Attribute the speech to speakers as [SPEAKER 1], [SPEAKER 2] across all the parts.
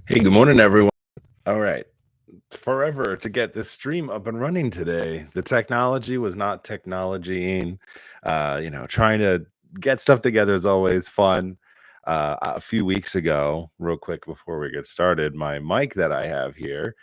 [SPEAKER 1] Hey, good morning, everyone. All right. Forever to get this stream up and running today. The technology was not technologying. Trying to get stuff together is always fun. A few weeks ago, real quick before we get started, my mic that I have here,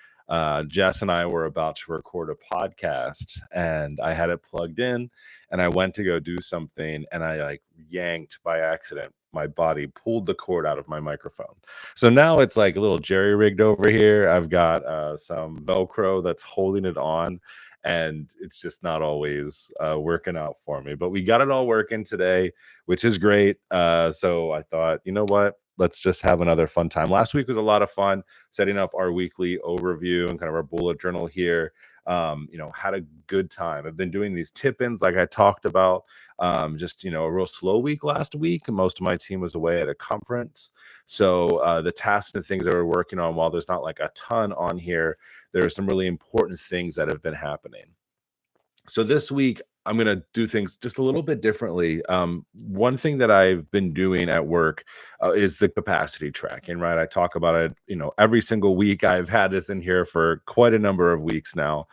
[SPEAKER 1] Jess and I were about to record a podcast and I had it plugged in and I went to go do something and I like yanked by accident. My body pulled the cord out of my microphone. So now it's like a little jerry rigged over here. I've got some Velcro that's holding it on, and it's just not always working out for me. But we got it all working today, which is great. So I thought, you know what? Let's just have another fun time. Last week was a lot of fun setting up our weekly overview and kind of our bullet journal here. Had a good time. I've been doing these tip-ins like I talked about. A real slow week last week. Most of my team was away at a conference. So the tasks and things that we're working on, while there's not like a ton on here, there are some really important things that have been happening. So this week, I'm going to do things just a little bit differently. One thing that I've been doing at work is the capacity tracking, right? I talk about it, every single week. I've had this in here for quite a number of weeks now.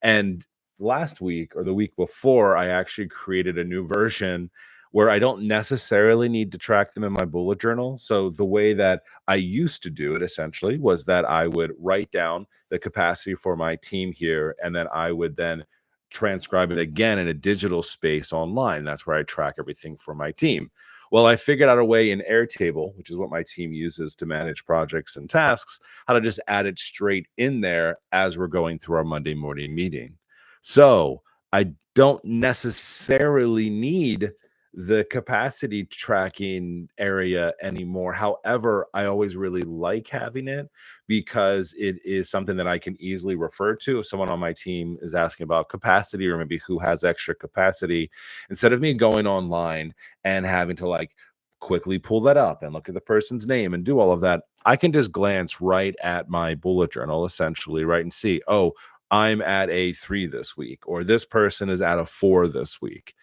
[SPEAKER 1] And last week or the week before, I actually created a new version where I don't necessarily need to track them in my bullet journal. So the way that I used to do it essentially was that I would write down the capacity for my team here, and then I would then transcribe it again in a digital space online. That's where I track everything for my team. Well, I figured out a way in Airtable, which is what my team uses to manage projects and tasks, how to just add it straight in there as we're going through our Monday morning meeting. So I don't necessarily need the capacity tracking area anymore. However, I always really like having it because it is something that I can easily refer to if someone on my team is asking about capacity or maybe who has extra capacity. Instead of me going online and having to like quickly pull that up and look at the person's name and do all of that, I can just glance right at my bullet journal essentially, right, and see, oh, I'm at a 3 this week, or this person is at a 4 this week.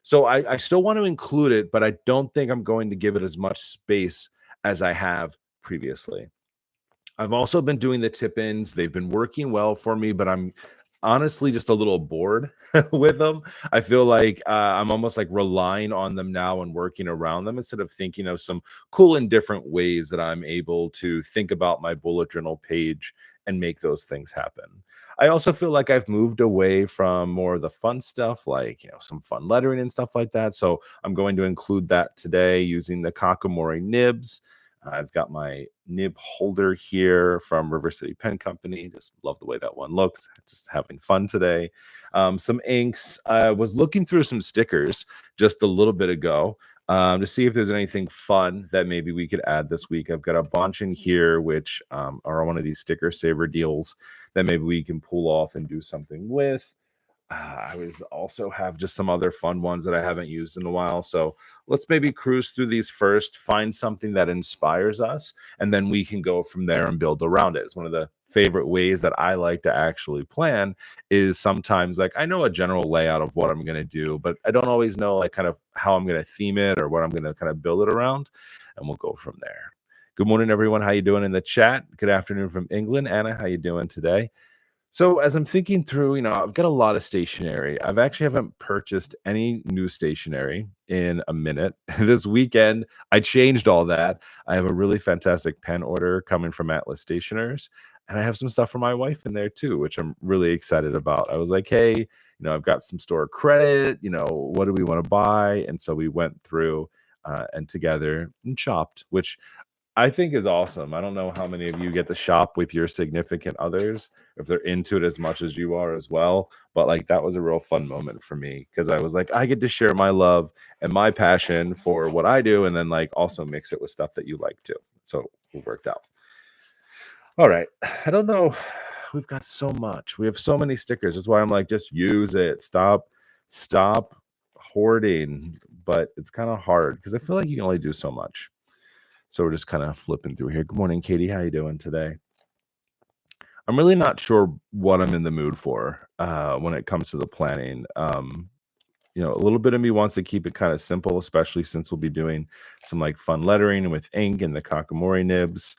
[SPEAKER 1] So I still want to include it, but I don't think I'm going to give it as much space as I have previously. I've also been doing the tip-ins. They've been working well for me, but I'm honestly just a little bored with them. I feel like I'm almost like relying on them now and working around them instead of thinking of some cool and different ways that I'm able to think about my bullet journal page and make those things happen. I also feel like I've moved away from more of the fun stuff, like, some fun lettering and stuff like that. So I'm going to include that today using the Kakamori nibs. I've got my nib holder here from River City Pen Company. Just love the way that one looks. Just having fun today. Some inks. I was looking through some stickers just a little bit ago to see if there's anything fun that maybe we could add this week. I've got a bunch in here, which are one of these sticker saver deals that maybe we can pull off and do something with. I was also have just some other fun ones that I haven't used in a while. So let's maybe cruise through these first, find something that inspires us, and then we can go from there and build around it. It's one of the favorite ways that I like to actually plan is sometimes like I know a general layout of what I'm going to do, but I don't always know like kind of how I'm going to theme it or what I'm going to kind of build it around, and we'll go from there. Good morning, everyone. How you doing in the chat? Good afternoon from England. Anna, how you doing today? So as I'm thinking through, I've got a lot of stationery. I've actually haven't purchased any new stationery in a minute. This weekend, I changed all that. I have a really fantastic pen order coming from Atlas Stationers, and I have some stuff for my wife in there too, which I'm really excited about. I was like, hey, I've got some store credit. What do we want to buy? And so we went through and together and shopped, which I think is awesome. I don't know how many of you get to shop with your significant others, if they're into it as much as you are as well. But like that was a real fun moment for me because I was like, I get to share my love and my passion for what I do, and then like also mix it with stuff that you like too. So it worked out. All right. I don't know. We've got so much. We have so many stickers. That's why I'm like, just use it. Stop hoarding. But it's kind of hard because I feel like you can only do so much. So we're just kind of flipping through here. Good morning, Katie. How you doing today? I'm really not sure what I'm in the mood for when it comes to the planning. A little bit of me wants to keep it kind of simple, especially since we'll be doing some like fun lettering with ink and the Kakamori nibs.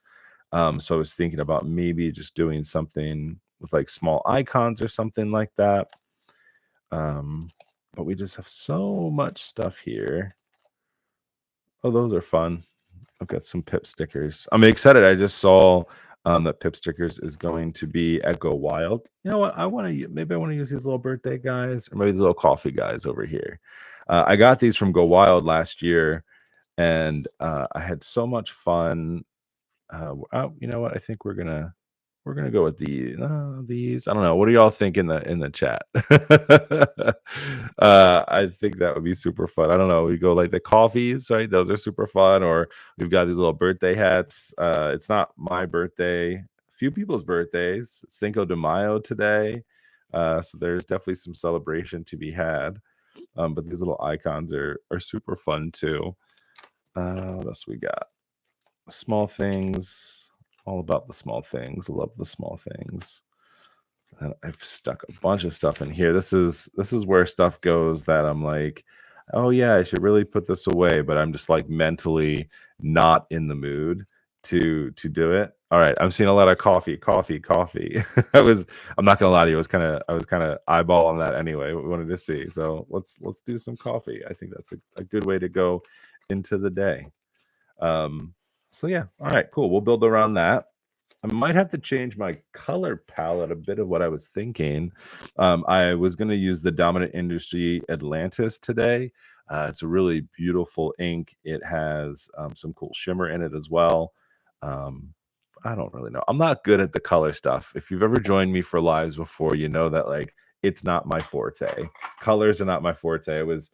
[SPEAKER 1] So I was thinking about maybe just doing something with like small icons or something like that. Um, but we just have so much stuff here. Oh, those are fun. I've got some Pip stickers. I'm excited. I just saw that Pip stickers is going to be at Go Wild. You know what? Maybe I want to use these little birthday guys or maybe these little coffee guys over here. I got these from Go Wild last year, and I had so much fun. You know what? I think we're gonna go with these. I don't know. What do y'all think in the chat? I think that would be super fun. I don't know. We go like the coffees, right? Those are super fun. Or we've got these little birthday hats. It's not my birthday. A few people's birthdays. Cinco de Mayo today. So there's definitely some celebration to be had. But these little icons are super fun too. What else we got? Small things, all about the small things. Love the small things. And I've stuck a bunch of stuff in here. This is where stuff goes that I'm like, oh yeah, I should really put this away, but I'm just like mentally not in the mood to do it. All right, I'm seeing a lot of coffee, coffee, coffee. I'm not gonna lie to you, I was kind of eyeballing that anyway. What we wanted to see. So let's do some coffee. I think that's a good way to go into the day. Um, so yeah, all right, cool. We'll build around that. I might have to change my color palette a bit of what I was thinking. I was going to use the Dominant Industry Atlantis today. It's a really beautiful ink. It has some cool shimmer in it as well. Um, I don't really know. I'm not good at the color stuff. If you've ever joined me for lives before, you know that like it's not my forte. Colors are not my forte. I was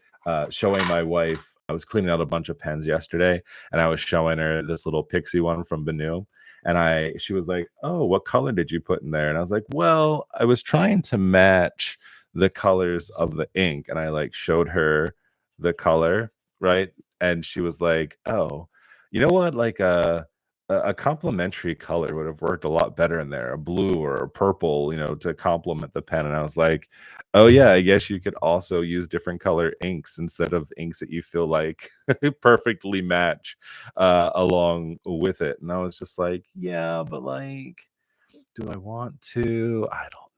[SPEAKER 1] showing my wife. I was cleaning out a bunch of pens yesterday, and I was showing her this little pixie one from Benu. And she was like, "Oh, what color did you put in there?" And I was like, "Well, I was trying to match the colors of the ink." And I like showed her the color, right? And she was like, "Oh, you know what? Like a complementary color would have worked a lot better in there, a blue or a purple, to complement the pen." And I was like, "Oh yeah, I guess you could also use different color inks instead of inks that you feel like perfectly match along with it." And I was just like, "Yeah, but like, do I want to? I don't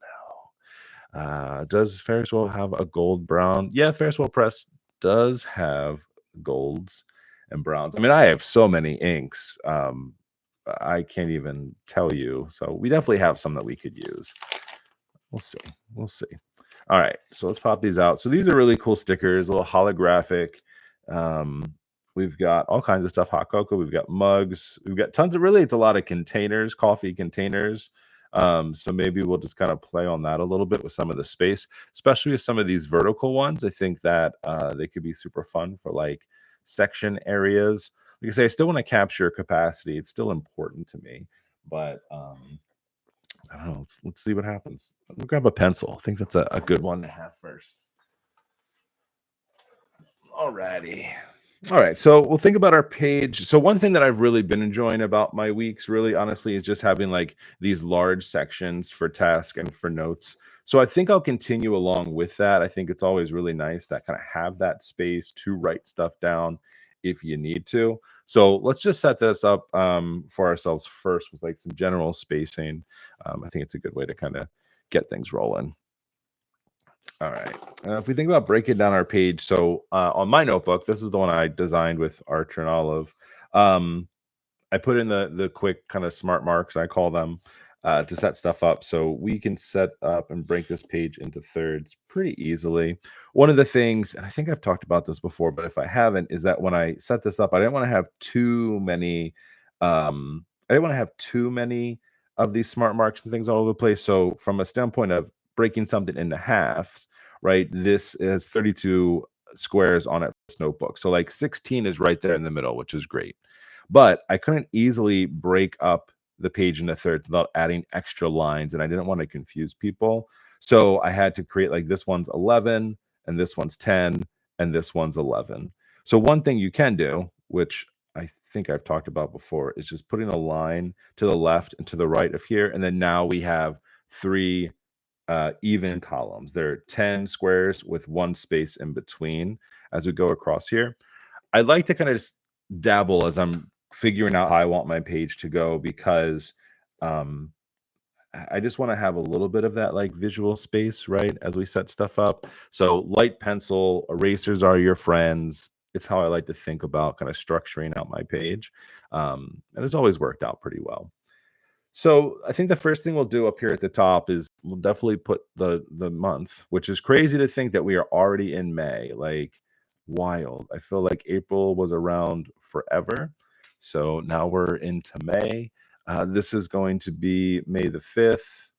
[SPEAKER 1] know." Does Ferris Wheel have a gold brown? Yeah, Ferris Wheel Press does have golds and browns. I mean, I have so many inks. I can't even tell you. So we definitely have some that we could use. We'll see. We'll see. All right, so let's pop these out. So these are really cool stickers, a little holographic. Um, we've got all kinds of stuff, hot cocoa. We've got mugs. We've got tons of really, it's a lot of containers, coffee containers. So maybe we'll just kind of play on that a little bit with some of the space, especially with some of these vertical ones. I think that they could be super fun for like section areas. Like I say, I still want to capture capacity. It's still important to me, but I don't know. Let's see what happens. We'll grab a pencil. I think that's a good one to have first. Alrighty. All right. So we'll think about our page. So one thing that I've really been enjoying about my weeks, really honestly, is just having like these large sections for task and for notes. So I think I'll continue along with that. I think it's always really nice to kind of have that space to write stuff down if you need to. So let's just set this up for ourselves first with like some general spacing. I think it's a good way to kind of get things rolling. All right. If we think about breaking down our page, so on my notebook, this is the one I designed with Archer and Olive. I put in the quick kind of smart marks, I call them, to set stuff up. So we can set up and break this page into thirds pretty easily. One of the things, and I think I've talked about this before, but if I haven't, is that when I set this up, I didn't want to have too many. I didn't want to have too many of these smart marks and things all over the place. So from a standpoint of breaking something into halves, right? This is 32 squares on it for this notebook. So like 16 is right there in the middle, which is great. But I couldn't easily break up the page into thirds without adding extra lines, and I didn't want to confuse people. So I had to create like this one's 11, and this one's 10, and this one's 11. So one thing you can do, which I think I've talked about before, is just putting a line to the left and to the right of here. And then now we have three even columns. They're 10 squares with one space in between as we go across here. I like to kind of just dabble as I'm figuring out how I want my page to go because um, I just want to have a little bit of that like visual space, right? As we set stuff up. So light pencil, erasers are your friends. It's how I like to think about kind of structuring out my page. And it's always worked out pretty well. So I think the first thing we'll do up here at the top is we'll definitely put the month, which is crazy to think that we are already in May. Like wild. I feel like April was around forever. So now we're into May. This is going to be May the 5th,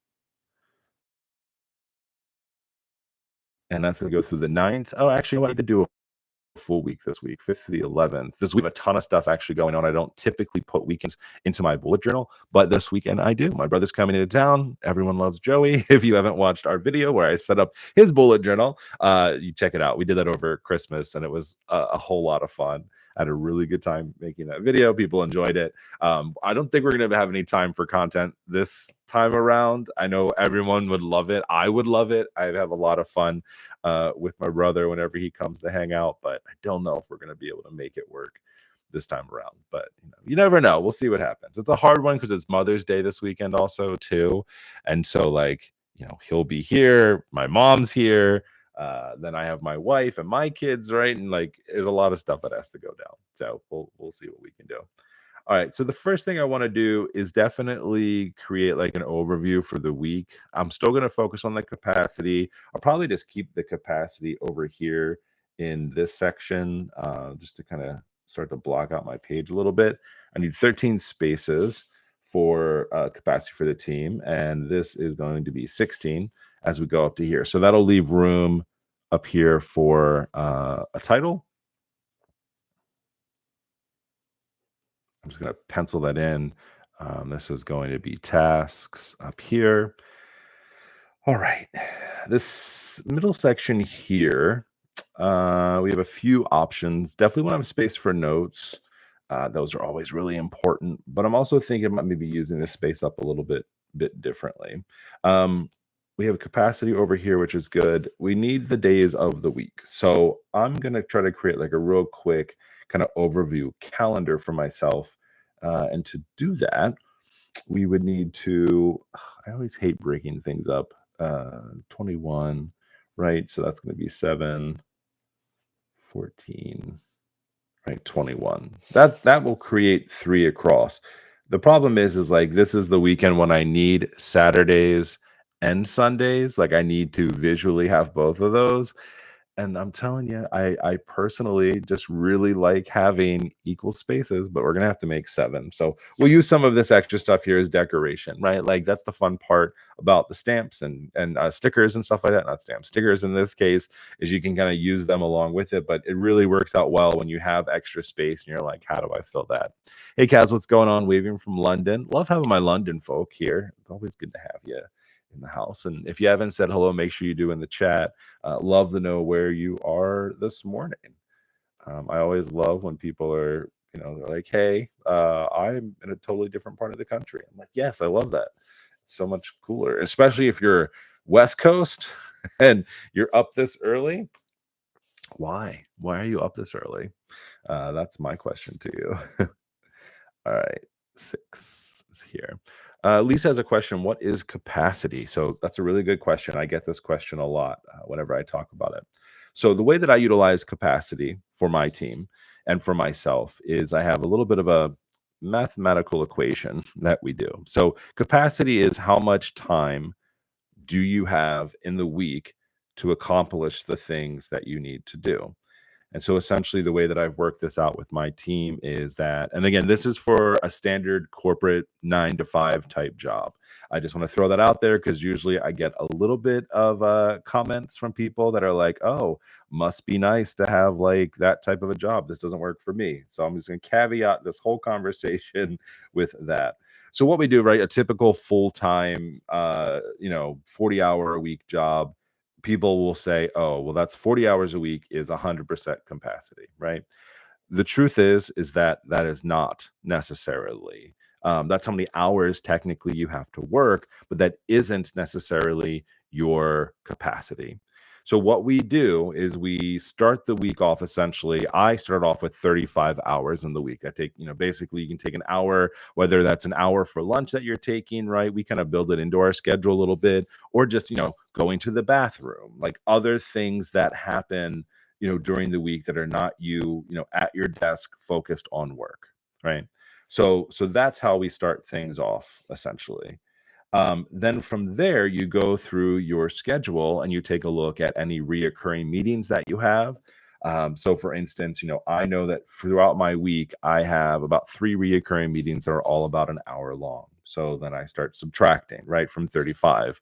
[SPEAKER 1] and that's going to go through the 9th. Oh, actually, I wanted to do a full week this week, 5th to the 11th. This week, we have a ton of stuff actually going on. I don't typically put weekends into my bullet journal, but this weekend I do. My brother's coming into town. Everyone loves Joey. If you haven't watched our video where I set up his bullet journal, you check it out. We did that over Christmas, and it was a whole lot of fun. I had a really good time making that video. People enjoyed it. I don't think we're going to have any time for content this time around. I know everyone would love it. I would love it. I'd have a lot of fun with my brother whenever he comes to hang out, but I don't know if we're going to be able to make it work this time around. But you never know. We'll see what happens. It's a hard one because it's Mother's Day this weekend also too, and so like he'll be here. My mom's here. Then I have my wife and my kids, right? And like, there's a lot of stuff that has to go down. So we'll see what we can do. All right. So the first thing I want to do is definitely create like an overview for the week. I'm still going to focus on the capacity. I'll probably just keep the capacity over here in this section, just to kind of start to block out my page a little bit. I need 13 spaces for capacity for the team, and this is going to be 16 as we go up to here. So that'll leave room up here for a title. I'm just going to pencil that in. This is going to be tasks up here. All right. This middle section here, we have a few options. Definitely want to have space for notes. Those are always really important, but I'm also thinking about maybe using this space up a little bit differently. We have capacity over here, which is good. We need the days of the week. So I'm going to try to create like a real quick kind of overview calendar for myself. And to do that, we would need to, I always hate breaking things up. 21, right? So that's going to be 7, 14, right? 21. That will create 3 across. The problem is like this is the weekend when I need Saturdays and Sundays. Like I need to visually have both of those. And I'm telling you, I personally just really like having equal spaces, but we're gonna have to make 7. So we'll use some of this extra stuff here as decoration, right? Like that's the fun part about the stamps and stickers and stuff like that. Not stamps, stickers in this case, is you can kind of use them along with it. But it really works out well when you have extra space and you're like, how do I fill that? Hey, Kaz, what's going on? Waving from London. Love having my London folk here. It's always good to have you in the house. And if you haven't said hello, make sure you do in the chat. Love to know where you are this morning. I always love when people are, they're like, hey, I'm in a totally different part of the country. I'm like, yes, I love that. It's so much cooler, especially if you're West Coast and you're up this early. Why? Why are you up this early? That's my question to you. All right, 6 is here. Lisa has a question. What is capacity? So that's a really good question. I get this question a lot whenever I talk about it. So the way that I utilize capacity for my team and for myself is I have a little bit of a mathematical equation that we do. So capacity is how much time do you have in the week to accomplish the things that you need to do. And so essentially the way that I've worked this out with my team is that, and again, this is for a standard corporate 9 to 5 type job. I just want to throw that out there because usually I get a little bit of comments from people that are like, oh, must be nice to have like that type of a job. This doesn't work for me. So I'm just going to caveat this whole conversation with that. So what we do, right? A typical full-time, 40-hour a week job, people will say, oh, well, that's 40 hours a week is 100% capacity, right? The truth is that that is not necessarily. That's how many hours technically you have to work, but that isn't necessarily your capacity. So what we do is we start the week off essentially. I start off with 35 hours in the week. I take, basically you can take an hour, whether that's an hour for lunch that you're taking, right? We kind of build it into our schedule a little bit, or just, going to the bathroom, like other things that happen, during the week that are not you, at your desk focused on work, right? So that's how we start things off essentially. Then from there, you go through your schedule and you take a look at any reoccurring meetings that you have. So, for instance, I know that throughout my week, I have about three reoccurring meetings that are all about an hour long. So then I start subtracting, right, from 35,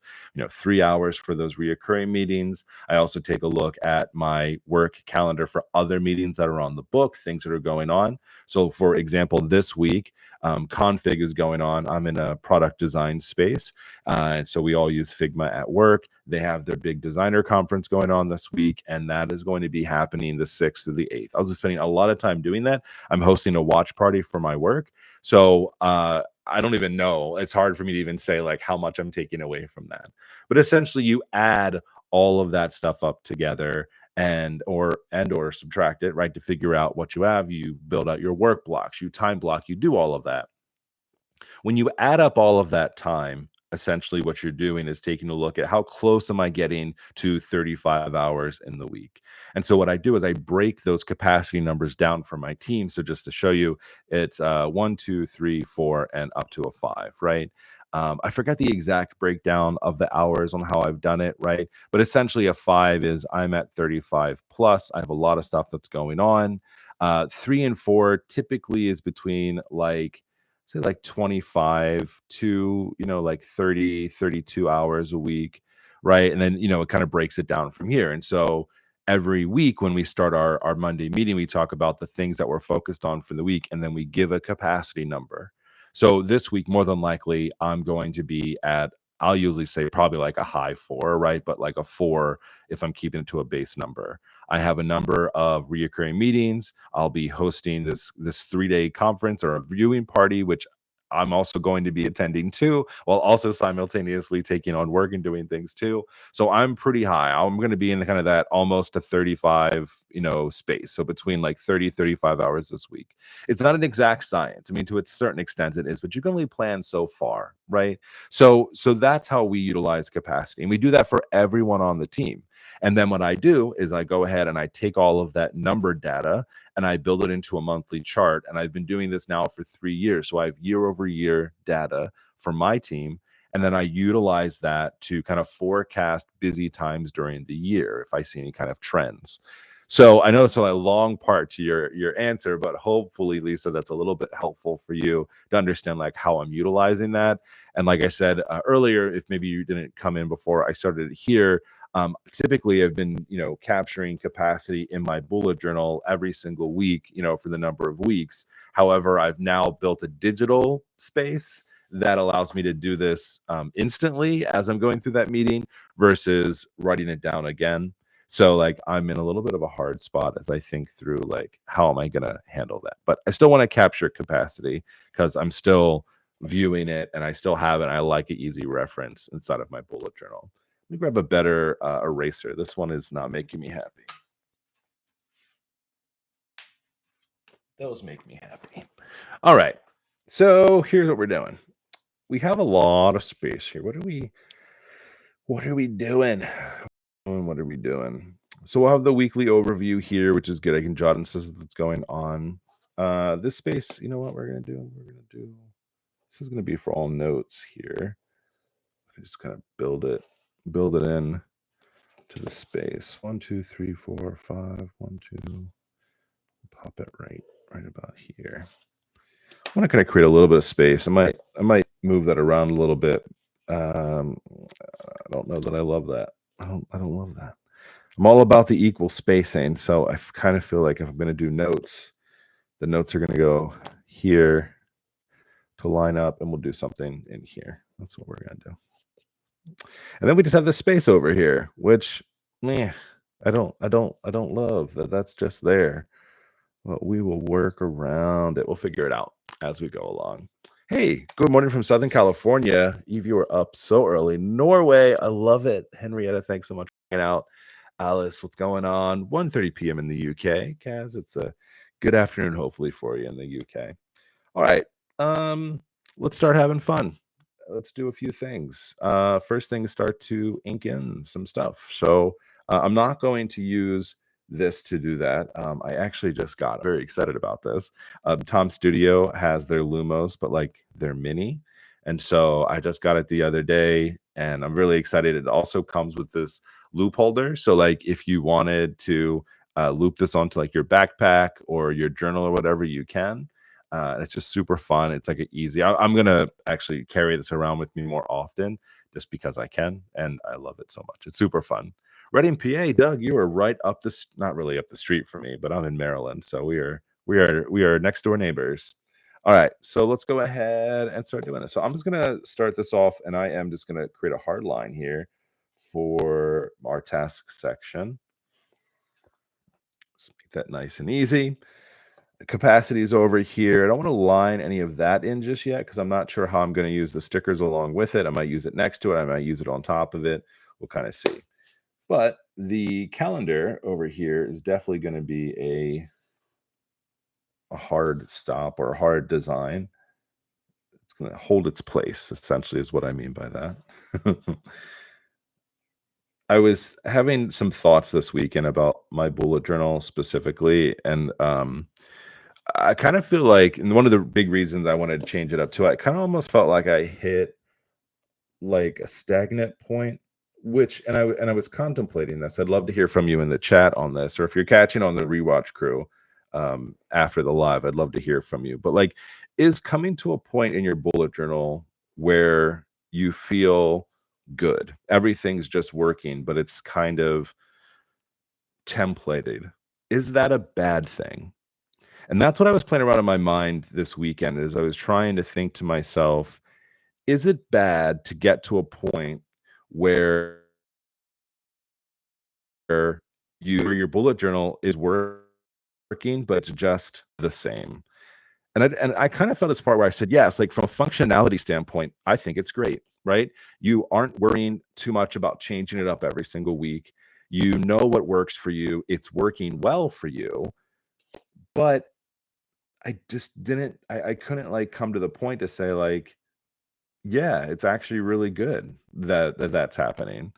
[SPEAKER 1] 3 hours for those reoccurring meetings. I also take a look at my work calendar for other meetings that are on the book, things that are going on. So, for example, this week, config is going on. I'm in a product design space. And so we all use Figma at work. They have their big designer conference going on this week, and that is going to be happening the 6th through the 8th. I'll be spending a lot of time doing that. I'm hosting a watch party for my work. So I don't even know. It's hard for me to even say like how much I'm taking away from that. But essentially you add all of that stuff up together and or subtract it, right, to figure out what you have. You build out your work blocks, you time block, you do all of that. When you add up all of that time, essentially what you're doing is taking a look at how close am I getting to 35 hours in the week. And so what I do is I break those capacity numbers down for my team. So just to show you, it's 1, 2, 3, 4, and up to a 5, right? I forgot the exact breakdown of the hours on how I've done it, right? But essentially, a 5 is I'm at 35 plus. I have a lot of stuff that's going on. 3 and 4 typically is between like say like 25 to like 30, 32 hours a week, right? And then it kind of breaks it down from here. And so every week when we start our Monday meeting, we talk about the things that we're focused on for the week, and then we give a capacity number. So this week, more than likely, I'm going to be at, I'll usually say probably like a high 4, right? But like a 4 if I'm keeping it to a base number. I have a number of reoccurring meetings. I'll be hosting this 3-day conference or a viewing party, which I'm also going to be attending too, while also simultaneously taking on work and doing things too. So I'm pretty high. I'm going to be in the kind of that almost a 35, space. So between like 30, 35 hours this week. It's not an exact science. I mean, to a certain extent it is, but you can only plan so far, right? So that's how we utilize capacity. And we do that for everyone on the team. And then what I do is I go ahead and I take all of that number data and I build it into a monthly chart. And I've been doing this now for 3 years. So I have year over year data for my team. And then I utilize that to kind of forecast busy times during the year if I see any kind of trends. So I know it's a long part to your answer, but hopefully, Lisa, that's a little bit helpful for you to understand like how I'm utilizing that. And like I said earlier, if maybe you didn't come in before I started here, typically I've been, capturing capacity in my bullet journal every single week, for the number of weeks. However, I've now built a digital space that allows me to do this instantly as I'm going through that meeting versus writing it down again. So like I'm in a little bit of a hard spot as I think through like how am I going to handle that? But I still want to capture capacity because I'm still viewing it and I still have it. And I like an easy reference inside of my bullet journal. Let me grab a better eraser. This one is not making me happy. Those make me happy. All right. So here's what we're doing. We have a lot of space here. What are we doing? What are we doing? So we'll have the weekly overview here, which is good. I can jot and see what's going on. This space, you know what we're gonna do? This is gonna be for all notes here. I just kind of build it in to the space. 1, 2, 3, 4, 5. 1, 2. Pop it right about here. I want to kind of create a little bit of space. I might move that around a little bit. I don't know that I love that. I don't love that. I'm all about the equal spacing, so I kind of feel like if I'm going to do notes, the notes are going to go here to line up, and we'll do something in here. That's what we're going to do. And then we just have this space over here, which, I don't love that. That's just there. But we will work around it. We'll figure it out as we go along. Hey, good morning from Southern California. Eve, you were up so early. Norway, I love it. Henrietta, thanks so much for hanging out. Alice, what's going on? 1:30 p.m. in the UK. Kaz, it's a good afternoon, hopefully, for you in the UK. All right. Um, let's start having fun. Let's do a few things. First thing is start to ink in some stuff. So I'm not going to use this to do that. I actually just got very excited about this. Tom Studio has their Lumos, but like they're mini. And so I just got it the other day and I'm really excited. It also comes with this loop holder. So like if you wanted to loop this onto like your backpack or your journal or whatever, you can. It's just super fun. It's like an easy. I'm gonna actually carry this around with me more often, just because I can, and I love it so much. It's super fun. Reading, PA, Doug, you are right up the not really up the street from me, but I'm in Maryland, so we are next door neighbors. All right, so let's go ahead and start doing it. So I'm just gonna start this off, and I am just gonna create a hard line here for our task section. Let's make that nice and easy. Capacity is over here. I don't want to line any of that in just yet because I'm not sure how I'm going to use the stickers along with it. I might use it next to it. I might use it on top of it. We'll kind of see. But the calendar over here is definitely going to be a hard stop or a hard design. It's going to hold its place, essentially, is what I mean by that. I was having some thoughts this weekend about my bullet journal specifically, and I kind of feel like, and one of the big reasons I wanted to change it up too, I kind of almost felt like I hit like a stagnant point, which, and I was contemplating this. I'd love to hear from you in the chat on this, or if you're catching on the rewatch crew after the live, I'd love to hear from you. But like, is coming to a point in your bullet journal where you feel good, everything's just working, but it's kind of templated. Is that a bad thing? And that's what I was playing around in my mind this weekend as I was trying to think to myself, is it bad to get to a point where where your bullet journal is working, but it's just the same? And I kind of felt this part where I said, yes, like from a functionality standpoint, I think it's great, right? You aren't worrying too much about changing it up every single week. You know what works for you. It's working well for you. But I just didn't, I couldn't like come to the point to say like, yeah, it's actually really good that that's happening.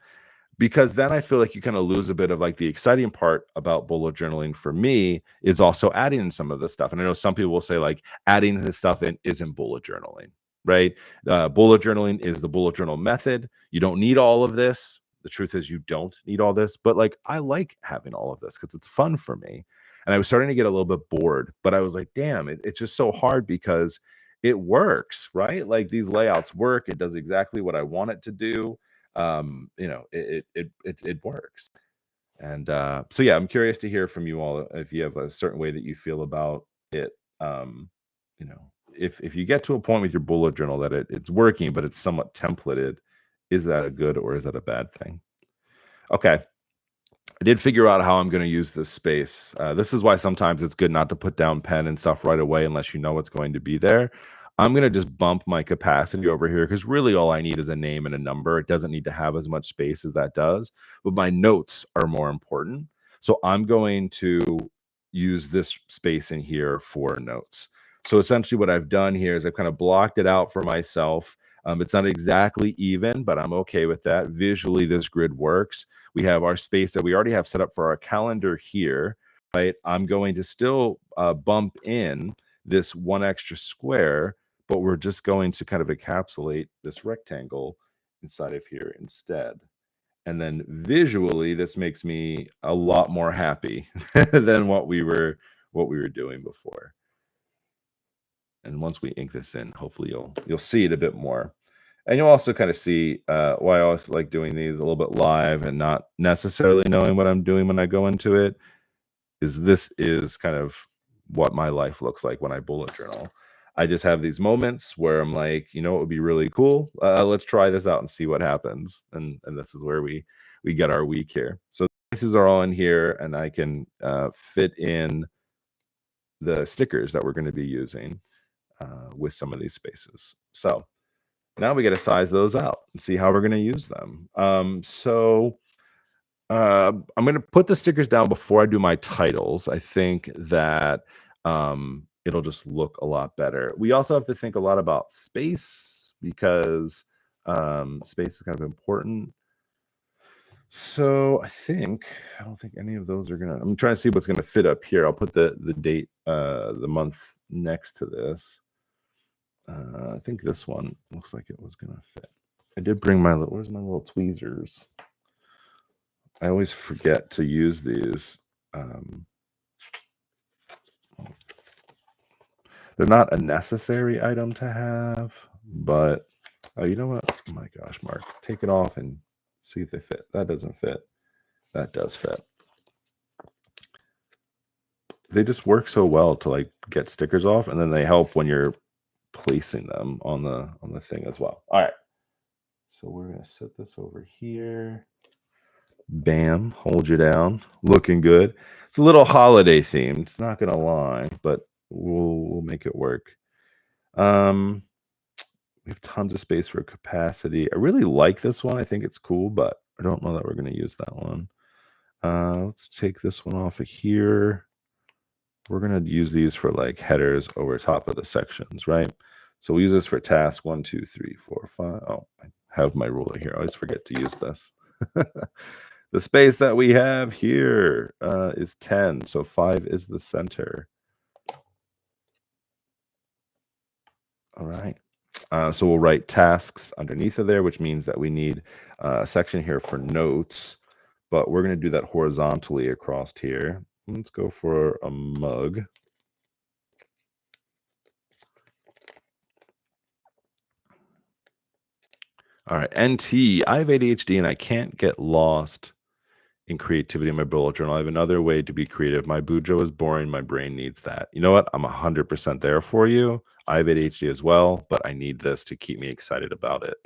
[SPEAKER 1] Because then I feel like you kind of lose a bit of like the exciting part about bullet journaling for me is also adding in some of this stuff. And I know some people will say like adding this stuff in isn't bullet journaling, right? Bullet journaling is the bullet journal method. You don't need all of this. The truth is you don't need all this, but like I like having all of this because it's fun for me. And I was starting to get a little bit bored, but I was like, damn, it's just so hard because it works, right? Like these layouts work. It does exactly what I want it to do. It works. And so yeah, I'm curious to hear from you all if you have a certain way that you feel about it. um you know, if you get to a point with your bullet journal that it's working but it's somewhat templated, is that a good or is that a bad thing? Okay, I did figure out how I'm going to use this space. This is why sometimes it's good not to put down pen and stuff right away unless you know what's going to be there. I'm going to just bump my capacity over here because really all I need is a name and a number. It doesn't need to have as much space as that does, but my notes are more important. So I'm going to use this space in here for notes. So essentially what I've done here is I've kind of blocked it out for myself. It's not exactly even, but I'm okay with that. Visually, this grid works. We have our space that we already have set up for our calendar here, right? I'm going to still bump in this one extra square, but we're just going to kind of encapsulate this rectangle inside of here instead. And then visually, this makes me a lot more happy than what we were doing before. And once we ink this in, hopefully you'll see it a bit more. And you'll also kind of see why I always like doing these a little bit live and not necessarily knowing what I'm doing when I go into it. This is kind of what my life looks like when I bullet journal. I just have these moments where I'm like, you know, what would be really cool? Let's try this out and see what happens. And this is where we get our week here. So pieces are all in here, and I can fit in the stickers that we're going to be using with some of these spaces. So now we got to size those out and see how we're going to use them. So I'm gonna put the stickers down before I do my titles. I think that it'll just look a lot better. We also have to think a lot about space because space is kind of important. So I don't think any of those are gonna. I'm trying to see what's gonna fit up here. I'll put the date, the month next to this. I think this one looks like it was gonna fit. I did bring my little. Where's my little tweezers? I always forget to use these. Um, they're not a necessary item to have, but oh, you know what? Oh my gosh, Mark, take it off and see if they fit. That doesn't fit. That does fit. They just work so well to like get stickers off, and then they help when you're placing them on the thing as well. All right. So we're gonna set this over here. Bam, hold you down. Looking good. It's a little holiday themed, not gonna lie, but we'll make it work. Um, we have tons of space for capacity. I really like this one. I think it's cool, but I don't know that we're gonna use that one. Let's take this one off of here. We're gonna use these for like headers over top of the sections, right? So we'll use this for task 1, 2, 3, 4, 5. Oh, I have my ruler here. I always forget to use this. The space that we have here is 10, so 5 is the center. All right. So we'll write tasks underneath of there, which means that we need a section here for notes, but we're going to do that horizontally across here. Let's go for a mug. All right, NT, I have ADHD and I can't get lost in creativity in my bullet journal. I have another way to be creative. My Bujo is boring. My brain needs that. You know what? I'm 100% there for you. I have ADHD as well, but I need this to keep me excited about it.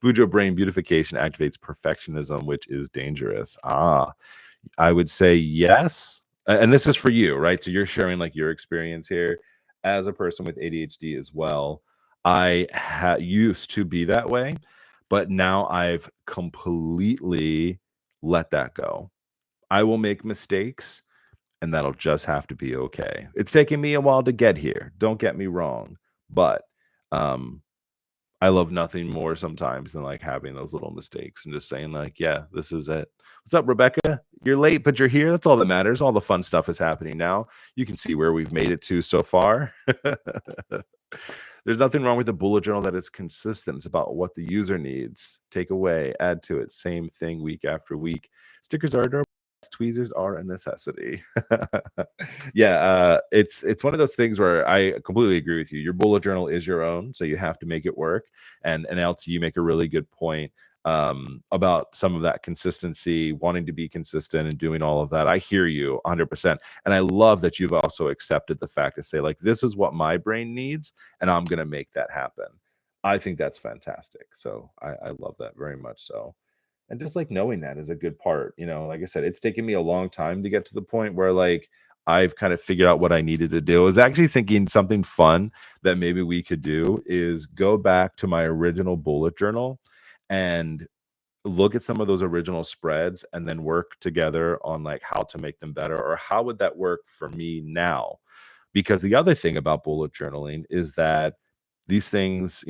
[SPEAKER 1] Bujo brain beautification activates perfectionism, which is dangerous. I would say yes. And this is for you, right? So you're sharing like your experience here as a person with ADHD as well. I used to be that way, but now I've completely let that go. I will make mistakes and that'll just have to be okay. It's taken me a while to get here. Don't get me wrong, but um I love nothing more sometimes than like having those little mistakes and just saying like, yeah, this is it. What's up, Rebecca? You're late, but you're here. That's all that matters. All the fun stuff is happening now. You can see where we've made it to so far. There's nothing wrong with the bullet journal that is consistent. It's about what the user needs. Take away, add to it. Same thing week after week. Stickers are adorable. Tweezers are a necessity. Yeah, it's one of those things where I completely agree with you. Your bullet journal is your own, so you have to make it work. And LT, you make a really good point about some of that consistency, wanting to be consistent and doing all of that. I hear you 100%. And I love that you've also accepted the fact to say, like, this is what my brain needs, and I'm going to make that happen. I think that's fantastic. So I love that very much so. And just like knowing that is a good part. Like I said, it's taken me a long time to get to the point where like I've kind of figured out what I needed to do. I was actually thinking something fun that maybe we could do is go back to my original bullet journal and look at some of those original spreads and then work together on like how to make them better, or how would that work for me now. Because the other thing about bullet journaling is that these things,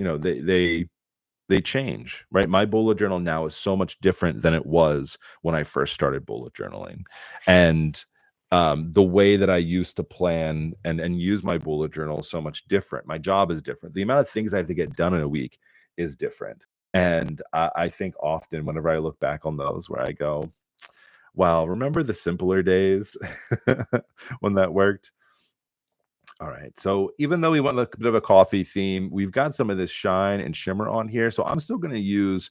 [SPEAKER 1] they change, right? My bullet journal now is so much different than it was when I first started bullet journaling. And the way that I used to plan and use my bullet journal is so much different. My job is different. The amount of things I have to get done in a week is different. And I think often whenever I look back on those where I go, wow, remember the simpler days when that worked? All right. So even though we went like a bit of a coffee theme, we've got some of this shine and shimmer on here. So I'm still going to use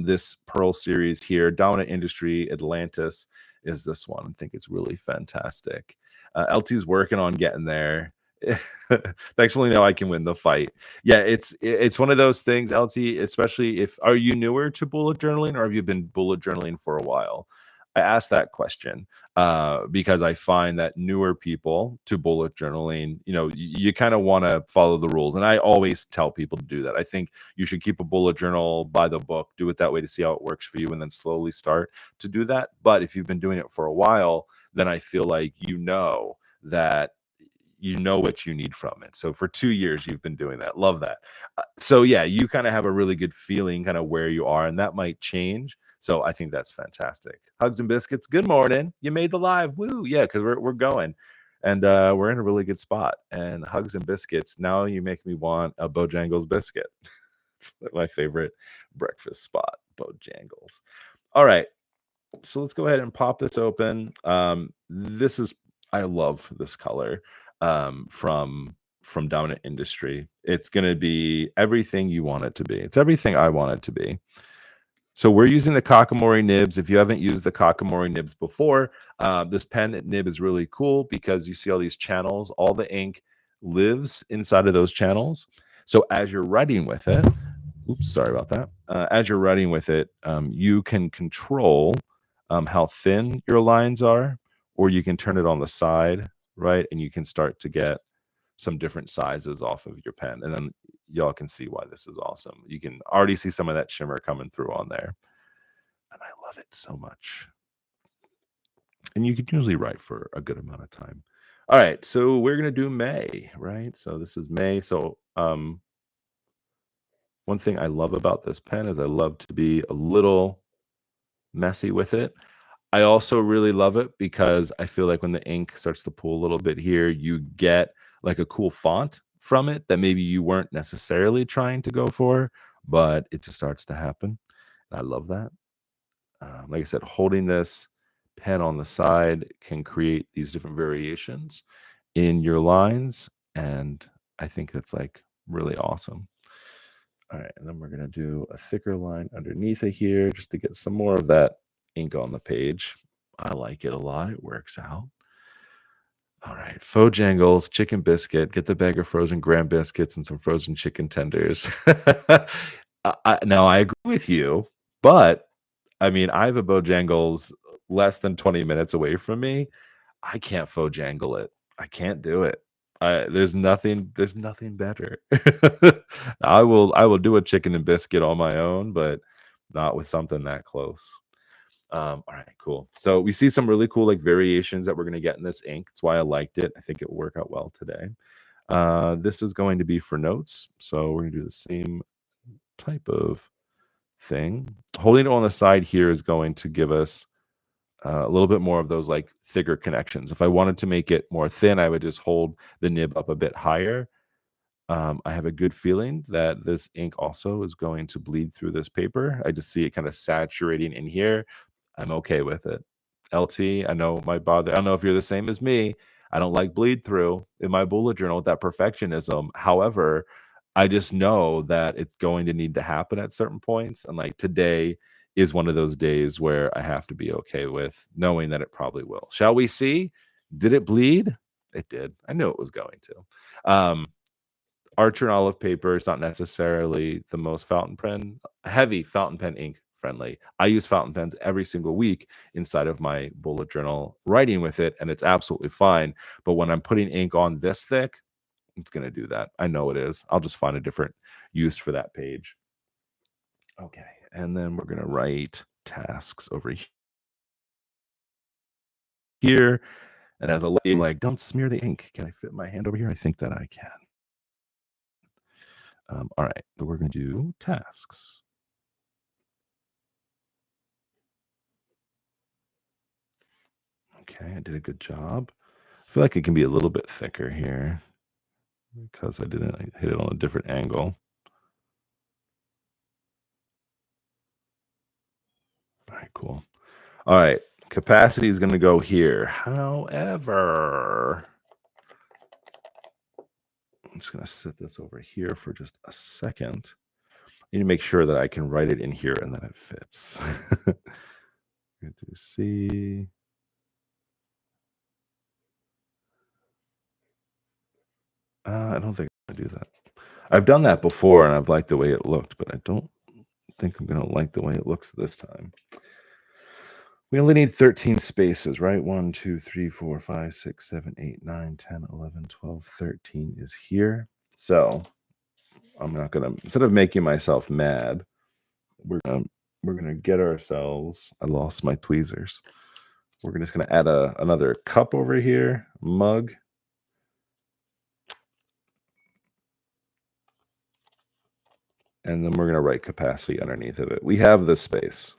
[SPEAKER 1] this Pearl series here. Dominant Industry Atlantis is this one. I think it's really fantastic. LT's working on getting there. Thankfully, now I can win the fight. Yeah, it's one of those things, LT. Especially if are you newer to bullet journaling or have you been bullet journaling for a while? I asked that question. because I find that newer people to bullet journaling, you kind of want to follow the rules. And I always tell people to do that. I think you should keep a bullet journal by the book, do it that way to see how it works for you, and then slowly start to do that. But if you've been doing it for a while, then I feel like that you know what you need from it. So for 2 years, you've been doing that. Love that. So yeah, you kind of have a really good feeling kind of where you are, and that might change. So I think that's fantastic. Hugs and biscuits. Good morning. You made the live. Woo. Yeah, because we're going. And we're in a really good spot. And hugs and biscuits. Now you make me want a Bojangles biscuit. It's my favorite breakfast spot, Bojangles. All right. So let's go ahead and pop this open. This is I love this color from Dominant Industry. It's going to be everything you want it to be. It's everything I want it to be. So we're using the Kakamori nibs. If you haven't used the Kakamori nibs before, this pen nib is really cool because you see all these channels. All the ink lives inside of those channels. So as you're writing with it, oops, sorry about that. As you're writing with it, you can control how thin your lines are, or you can turn it on the side, right? And you can start to get some different sizes off of your pen. And then y'all can see why this is awesome. You can already see some of that shimmer coming through on there. And I love it so much. And you can usually write for a good amount of time. All right, so we're gonna do May, right? So this is May. So one thing I love about this pen is I love to be a little messy with it. I also really love it because I feel like when the ink starts to pull a little bit here, you get like a cool font from it that maybe you weren't necessarily trying to go for, but it just starts to happen. I love that. Like I said, holding this pen on the side can create these different variations in your lines. And I think that's like really awesome. All right, and then we're going to do a thicker line underneath it here just to get some more of that ink on the page. I like it a lot. It works out. All right, faux jangles, chicken biscuit. Get the bag of frozen graham biscuits and some frozen chicken tenders. Now, I agree with you, but I mean, I have a Bojangles less than 20 minutes away from me. I can't faux jangle it. I can't do it. There's nothing better. I will do a chicken and biscuit on my own, but not with something that close. All right, cool. So we see some really cool like variations that we're going to get in this ink. That's why I liked it. I think it will work out well today. This is going to be for notes. So we're going to do the same type of thing. Holding it on the side here is going to give us a little bit more of those like thicker connections. If I wanted to make it more thin, I would just hold the nib up a bit higher. I have a good feeling that this ink also is going to bleed through this paper. I just see it kind of saturating in here. I'm okay with it. LT, I know my bother. I don't know if you're the same as me. I don't like bleed through in my bullet journal with that perfectionism. However, I just know that it's going to need to happen at certain points. And like today is one of those days where I have to be okay with knowing that it probably will. Shall we see? Did it bleed? It did. I knew it was going to. Archer and olive paper is not necessarily the most heavy fountain pen ink friendly. I use fountain pens every single week inside of my bullet journal writing with it, and it's absolutely fine. But when I'm putting ink on this thick, it's going to do that. I know it is. I'll just find a different use for that page. Okay, and then we're going to write tasks over here. And as a lady, I'm like, don't smear the ink. Can I fit my hand over here? I think that I can. All right, so we're going to do tasks. Okay, I did a good job. I feel like it can be a little bit thicker here because I hit it on a different angle. All right, cool. All right, capacity is going to go here. However, I'm just going to set this over here for just a second. I need to make sure that I can write it in here and that it fits. Good to see. I don't think I'm going to do that. I've done that before and I've liked the way it looked, but I don't think I'm going to like the way it looks this time. We only need 13 spaces, right? 1, 2, 3, 4, 5, 6, 7, 8, 9, 10, 11, 12, 13 is here. So I'm not gonna, instead of making myself mad, we're gonna we're gonna get ourselves. I lost my tweezers. We're just gonna add another cup over here, mug, and then we're gonna write capacity underneath of it. We have the space.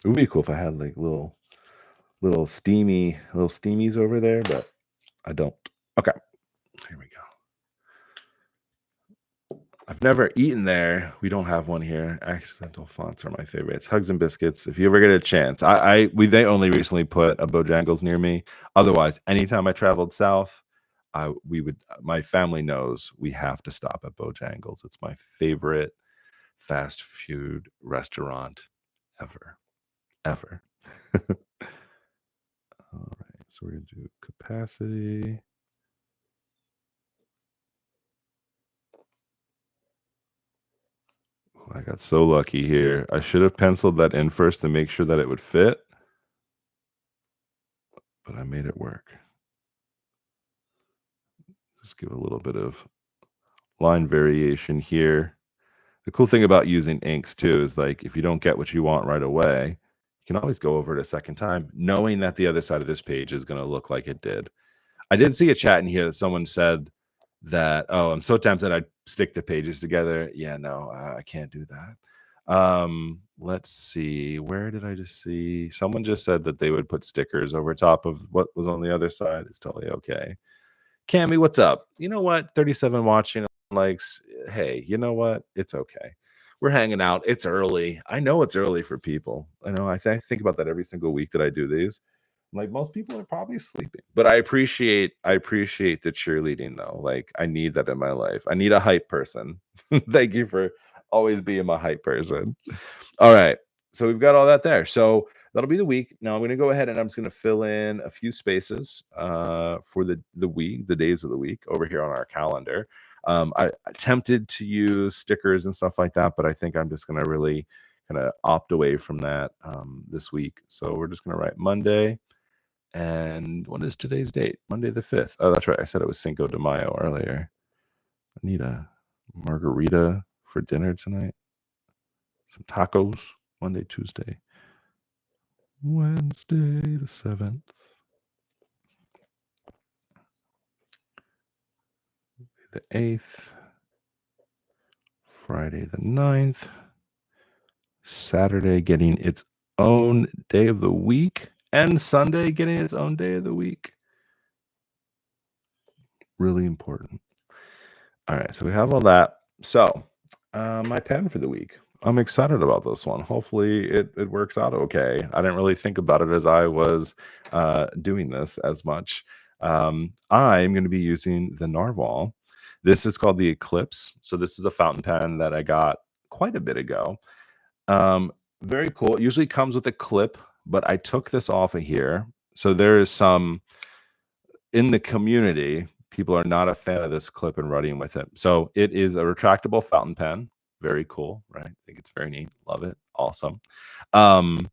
[SPEAKER 1] It would be cool if I had like little steamies over there, but I don't. Okay, here we go. I've never eaten there. We don't have one here. Accidental fonts are my favorites. Hugs and biscuits. If you ever get a chance, they only recently put a Bojangles near me. Otherwise, anytime I traveled south, my family knows we have to stop at Bojangles. It's my favorite fast food restaurant ever, ever. All right, so we're gonna do capacity. I got so lucky here. I should have penciled that in first to make sure that it would fit, but I made it work. Just give a little bit of line variation here. The cool thing about using inks too is like if you don't get what you want right away, you can always go over it a second time, knowing that the other side of this page is going to look like it did. I did see a chat in here that someone said that, oh, I'm so tempted I'd stick the pages together. Yeah, no, I can't do that. Let's see. Where did I just see? Someone just said that they would put stickers over top of what was on the other side. It's totally okay. Cammy, what's up? You know what? 37 watching likes. Hey, you know what? It's okay. We're hanging out. It's early. I know it's early for people. I know. I think about that every single week that I do these. Like most people are probably sleeping, but I appreciate the cheerleading though. Like I need that in my life. I need a hype person. Thank you for always being my hype person. All right. So we've got all that there. So that'll be the week. Now I'm going to go ahead and I'm just going to fill in a few spaces for the week, the days of the week over here on our calendar. I attempted to use stickers and stuff like that, but I think I'm just going to really kind of opt away from that this week. So we're just going to write Monday. And what is today's date? Monday the 5th. Oh, that's right. I said it was Cinco de Mayo earlier. I need a margarita for dinner tonight. Some tacos. Monday, Tuesday, Wednesday the 7th, the 8th, Friday the 9th, Saturday getting its own day of the week, and Sunday getting its own day of the week. Really important. All right, so we have all that. So my pen for the week. I'm excited about this one. Hopefully it works out okay. I didn't really think about it as I was doing this as much. I'm going to be using the Narwhal. This is called the Eclipse. So this is a fountain pen that I got quite a bit ago. Very cool. It usually comes with a clip, but I took this off of here. So there is some in the community, people are not a fan of this clip and running with it. So it is a retractable fountain pen. Very cool, right? I think it's very neat. Love it. Awesome. Um,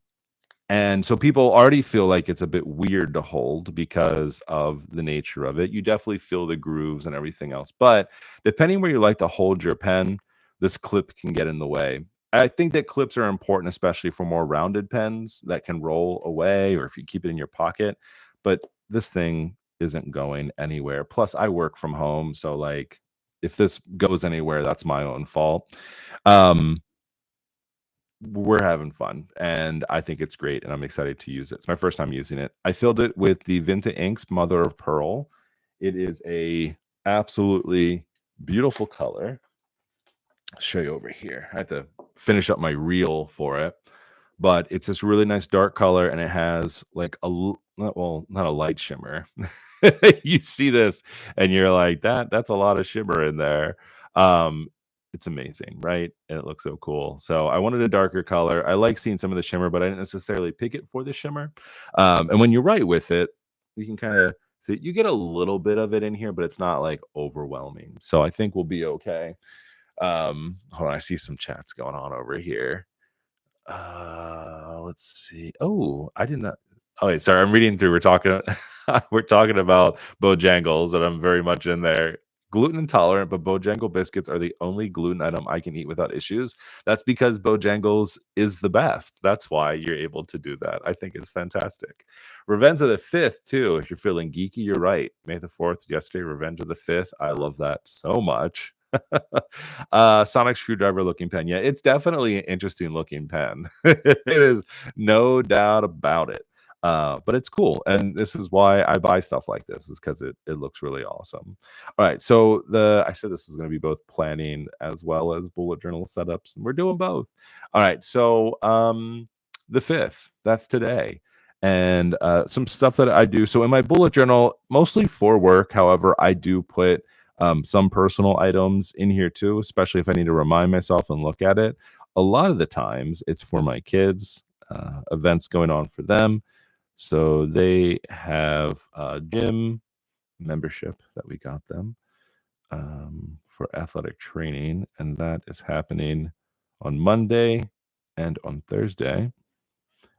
[SPEAKER 1] and so people already feel like it's a bit weird to hold because of the nature of it. You definitely feel the grooves and everything else. But depending where you like to hold your pen, this clip can get in the way. I think that clips are important, especially for more rounded pens that can roll away or if you keep it in your pocket. But this thing isn't going anywhere. Plus, I work from home. So, like, if this goes anywhere, that's my own fault. Um, we're having fun and I think it's great and I'm excited to use it. It's my first time using it. I filled it with the Vinta Inks Mother of Pearl. It is a absolutely beautiful color. I'll show you over here. I have to finish up my reel for it, but it's this really nice dark color and it has like well, not a light shimmer. You see this and you're like that's a lot of shimmer in there. Um it's amazing, right? And it looks so cool. So I wanted a darker color. I like seeing some of the shimmer, but I didn't necessarily pick it for the shimmer. And when you write with it, you can kind of so you get a little bit of it in here, but it's not like overwhelming. So I think we'll be okay. Hold on, I see some chats going on over here. Let's see. Oh, I did not. Oh, wait, sorry. I'm reading through. We're talking. We're talking about Bojangles, and I'm very much in there. Gluten intolerant, but Bojangle biscuits are the only gluten item I can eat without issues. That's because Bojangles is the best. That's why you're able to do that. I think it's fantastic. Revenge of the Fifth, too. If you're feeling geeky, you're right. May the Fourth, yesterday. Revenge of the Fifth. I love that so much. Sonic screwdriver looking pen. Yeah, it's definitely an interesting looking pen. It is no doubt about it. But it's cool, and this is why I buy stuff like this, is because it looks really awesome. All right, so the I said this is going to be both planning as well as bullet journal setups, and we're doing both. All right, so the fifth, that's today, and some stuff that I do. So in my bullet journal, mostly for work. However, I do put some personal items in here too, especially if I need to remind myself and look at it. A lot of the times, it's for my kids, events going on for them. So they have a gym membership that we got them for athletic training, and that is happening on Monday and on Thursday.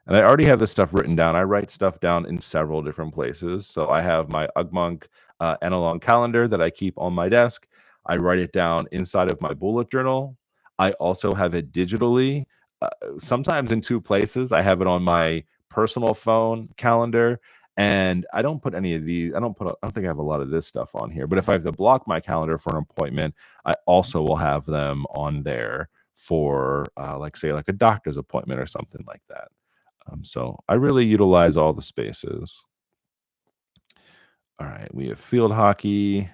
[SPEAKER 1] And I already have this stuff written down. I write stuff down in several different places. So I have my Ugmonk analog calendar that I keep on my desk. I write it down inside of my bullet journal. I also have it digitally, uh, sometimes in two places. I have it on my personal phone calendar. And I don't put any of these, I don't think I have a lot of this stuff on here. But if I have to block my calendar for an appointment, I also will have them on there for, like, say, like a doctor's appointment or something like that. So I really utilize all the spaces. All right, we have field hockey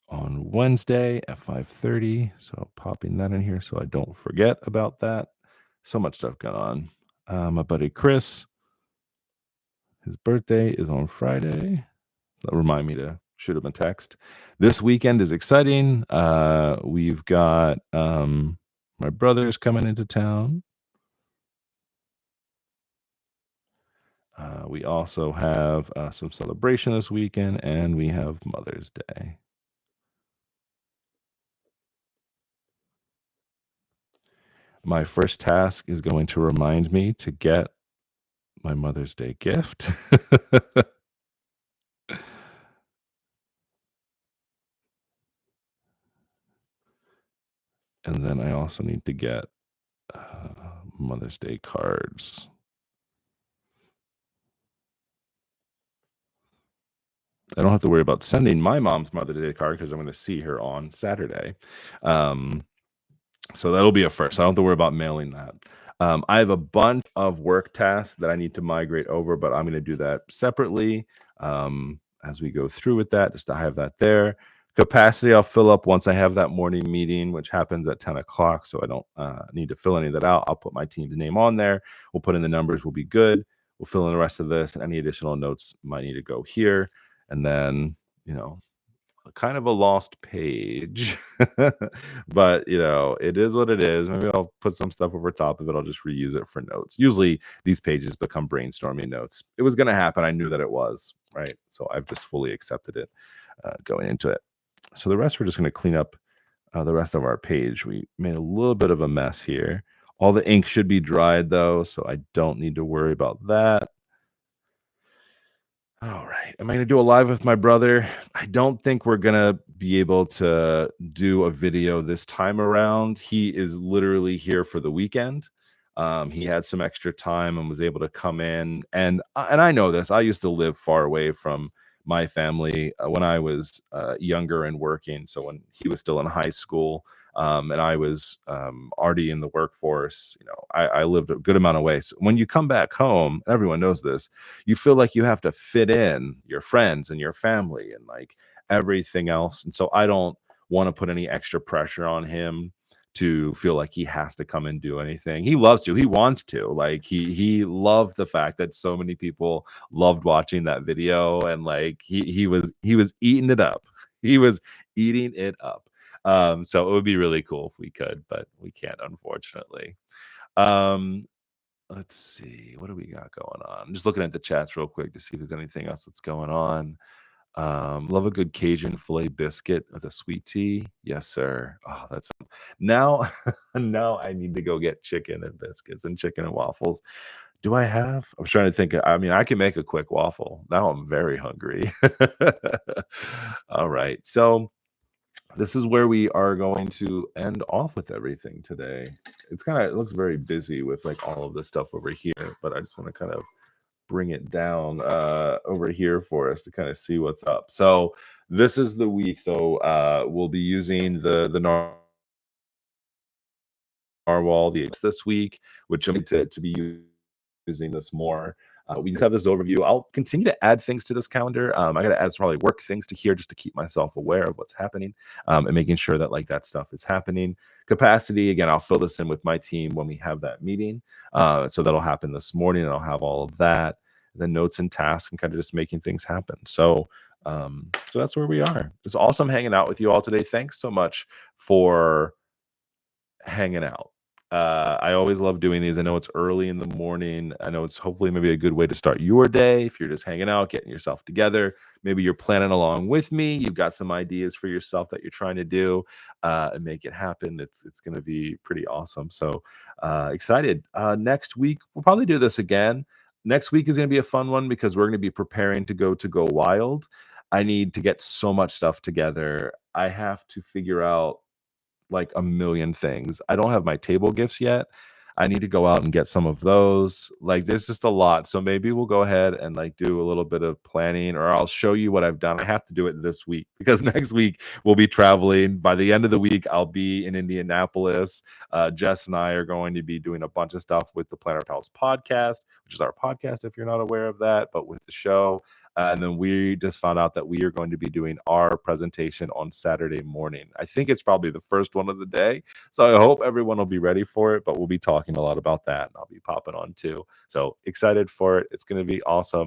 [SPEAKER 1] on Wednesday at 5:30. So popping that in here so I don't forget about that. So much stuff going on. My buddy Chris, his birthday is on Friday. That'll remind me to shoot him a text. This weekend is exciting. We've got my brothers coming into town. We also have some celebration this weekend, and we have Mother's Day. My first task is going to remind me to get my Mother's Day gift. And then I also need to get Mother's Day cards. I don't have to worry about sending my mom's Mother's Day card because I'm going to see her on Saturday. Um, So that'll be a first. I don't have to worry about mailing that. I have a bunch of work tasks that I need to migrate over, but I'm going to do that separately as we go through with that, just to have that there. Capacity, I'll fill up once I have that morning meeting, which happens at 10 o'clock. So I don't need to fill any of that out. I'll put my team's name on there. We'll put in the numbers. We'll be good. We'll fill in the rest of this. And any additional notes might need to go here. And then, kind of a lost page, but it is what it is. Maybe I'll put some stuff over top of it. I'll just reuse it for notes. Usually these pages become brainstorming notes. It was going to happen. I knew that it was, right? So I've just fully accepted it going into it. So the rest, we're just going to clean up the rest of our page. We made a little bit of a mess here. All the ink should be dried though, so I don't need to worry about that. All right. Am I going to do a live with my brother? I don't think we're going to be able to do a video this time around. He is literally here for the weekend. He had some extra time and was able to come in. And I know this. I used to live far away from my family when I was younger and working. So when he was still in high school, and I was already in the workforce, I lived a good amount of ways. So when you come back home, everyone knows this, you feel like you have to fit in your friends and your family and like everything else. And so I don't want to put any extra pressure on him to feel like he has to come and do anything. He loves to, he wants to. Like he loved the fact that so many people loved watching that video, and like he was eating it up. He was eating it up. So it would be really cool if we could, but we can't, unfortunately. Um, let's see, what do we got going on? I'm just looking at the chats real quick to see if there's anything else that's going on. Love a good Cajun filet biscuit with a sweet tea. Yes, sir. Oh, that's now. Now I need to go get chicken and biscuits and chicken and waffles. Do I have? I was trying to think. I mean, I can make a quick waffle. Now I'm very hungry. All right. So this is where we are going to end off with everything today. It looks very busy with like all of this stuff over here, but I just want to kind of bring it down over here for us to kind of see what's up. So this is the week. So we'll be using the narwhal the this week, which I'm to be using this more. We just have this overview. I'll continue to add things to this calendar. I got to add probably work things to here just to keep myself aware of what's happening, and making sure that like that stuff is happening. Capacity again, I'll fill this in with my team when we have that meeting. So that'll happen this morning, and I'll have all of that. Then notes and tasks, and kind of just making things happen. So that's where we are. It's awesome hanging out with you all today. Thanks so much for hanging out. I always love doing these. I know it's early in the morning. I know it's hopefully maybe a good way to start your day if you're just hanging out, getting yourself together. Maybe you're planning along with me. You've got some ideas for yourself that you're trying to do and make it happen. It's going to be pretty awesome. So excited. Next week we'll probably do this again. Next week is going to be a fun one because we're going to be preparing to go wild. I need to get so much stuff together. I have to figure out like a million things. I don't have my table gifts yet. I need to go out and get some of those. Like there's just a lot. So maybe we'll go ahead and like do a little bit of planning or I'll show you what I've done. I have to do it this week because next week we'll be traveling. By the end of the week, I'll be in Indianapolis. Jess and I are going to be doing a bunch of stuff with the Planner Pals podcast, which is our podcast if you're not aware of that, but with the show. And then we just found out that we are going to be doing our presentation on Saturday morning. I think it's probably the first one of the day. So I hope everyone will be ready for it, but we'll be talking a lot about that. And I'll be popping on too. So excited for it. It's going to be awesome.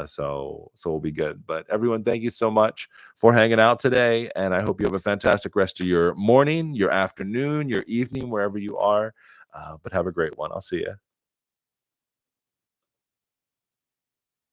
[SPEAKER 1] So we'll be good. But everyone, thank you so much for hanging out today. And I hope you have a fantastic rest of your morning, your afternoon, your evening, wherever you are. But have a great one. I'll see you.